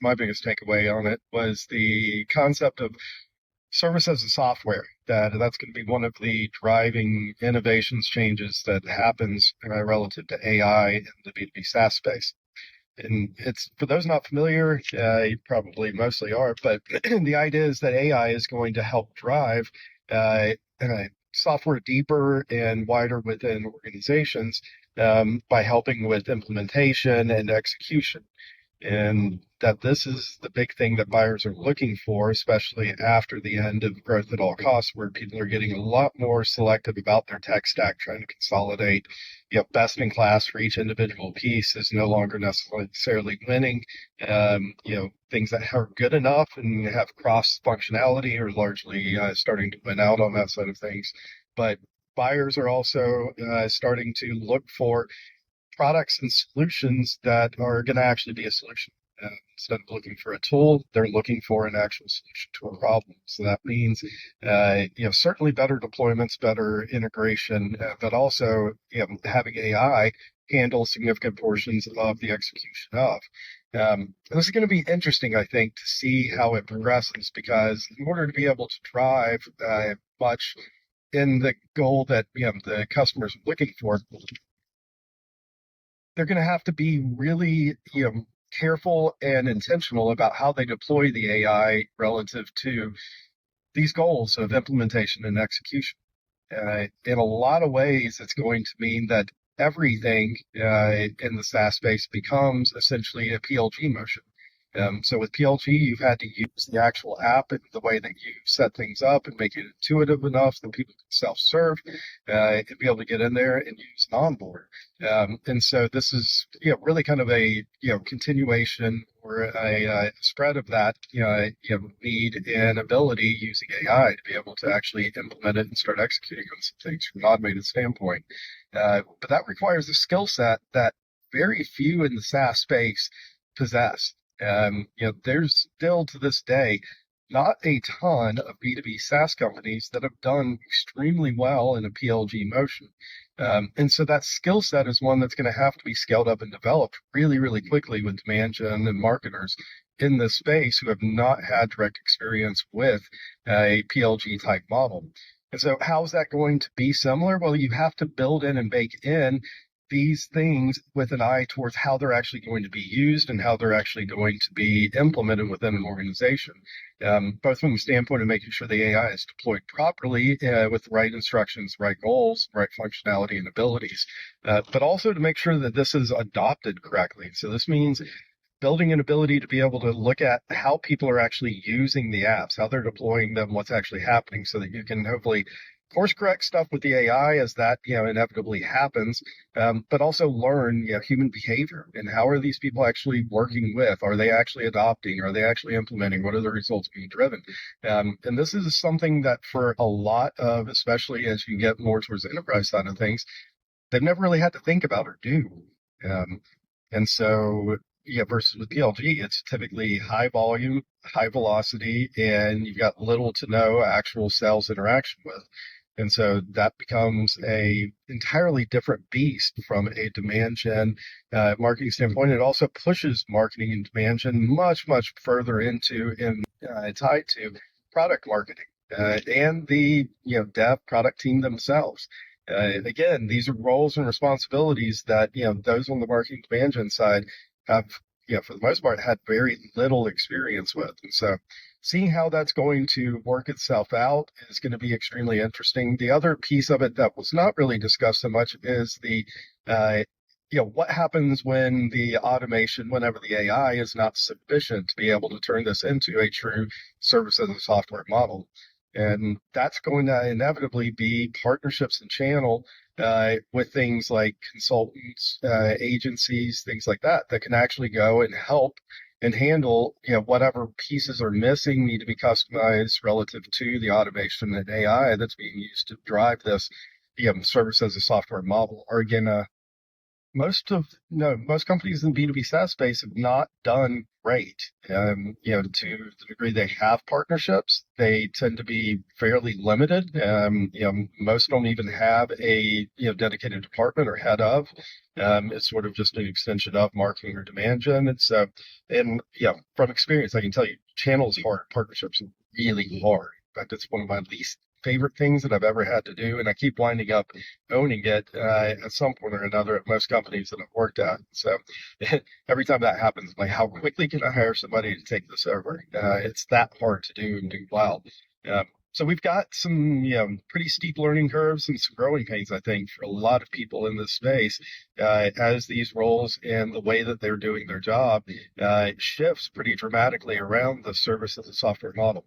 my biggest takeaway on it was the concept of service as a software. That's going to be one of the driving innovations changes that happens relative to AI in the B2B SaaS space. And it's, for those not familiar, you probably mostly are, but the idea is that AI is going to help drive software deeper and wider within organizations by helping with implementation and execution. And that this is the big thing that buyers are looking for, especially after the end of growth at all costs, where people are getting a lot more selective about their tech stack, trying to consolidate. Best in class for each individual piece is no longer necessarily winning. Things that are good enough and have cross functionality are largely starting to win out on that side of things. But buyers are also starting to look for products and solutions that are going to actually be a solution. Instead of looking for a tool, they're looking for an actual solution to a problem. So that means, certainly better deployments, better integration, but also, having AI handle significant portions of the execution of. This is going to be interesting, I think, to see how it progresses, because in order to be able to drive much in the goal that the customers are looking for, they're going to have to be really, careful and intentional about how they deploy the AI relative to these goals of implementation and execution. In a lot of ways, it's going to mean that everything in the SaaS space becomes essentially a PLG motion. So with PLG, you've had to use the actual app and the way that you set things up and make it intuitive enough that people can self-serve and be able to get in there and use an onboard. And so this is really kind of a continuation or a spread of that need and ability using AI to be able to actually implement it and start executing on some things from an automated standpoint. But that requires a skill set that very few in the SaaS space possess. There's still to this day not a ton of B2B SaaS companies that have done extremely well in a PLG motion. And so that skill set is one that's going to have to be scaled up and developed really, really quickly with demand gen and marketers in this space who have not had direct experience with a PLG type model. And so how is that going to be similar? Well, you have to build in and bake in these things with an eye towards how they're actually going to be used and how they're actually going to be implemented within an organization, both from the standpoint of making sure the AI is deployed properly with the right instructions, right goals, right functionality and abilities, but also to make sure that this is adopted correctly. So this means building an ability to be able to look at how people are actually using the apps, how they're deploying them, what's actually happening, so that you can hopefully course correct stuff with the AI as that inevitably happens, but also learn human behavior and how are these people actually working with? Are they actually adopting? Are they actually implementing? What are the results being driven? And this is something that for a lot of, especially as you get more towards the enterprise side of things, they've never really had to think about or do. And so versus with PLG, it's typically high volume, high velocity, and you've got little to no actual sales interaction with. And so that becomes a entirely different beast from a demand gen marketing standpoint. It also pushes marketing and demand gen much, much further into and tied to product marketing and the dev product team themselves. Again, these are roles and responsibilities that those on the marketing demand gen side have, for the most part, had very little experience with. And so seeing how that's going to work itself out is going to be extremely interesting. The other piece of it that was not really discussed so much is the, what happens when the automation, whenever the AI is not sufficient to be able to turn this into a true service as a software model. And that's going to inevitably be partnerships and channel with things like consultants, agencies, things like that can actually go and help and handle whatever pieces are missing, need to be customized relative to the automation and AI that's being used to drive this service as a software model are going to Most companies in the B2B SaaS space have not done great. To the degree they have partnerships, they tend to be fairly limited. Most don't even have a dedicated department or head of. It's sort of just an extension of marketing or demand gen. From experience, I can tell you, channels hard, partnerships are really hard. In fact, it's one of my least favorite things that I've ever had to do, and I keep winding up owning it at some point or another at most companies that I've worked at. So every time that happens, I'm like, how quickly can I hire somebody to take this over? It's that hard to do and do well. So we've got some pretty steep learning curves and some growing pains, I think, for a lot of people in this space as these roles and the way that they're doing their job shifts pretty dramatically around the service of the software model.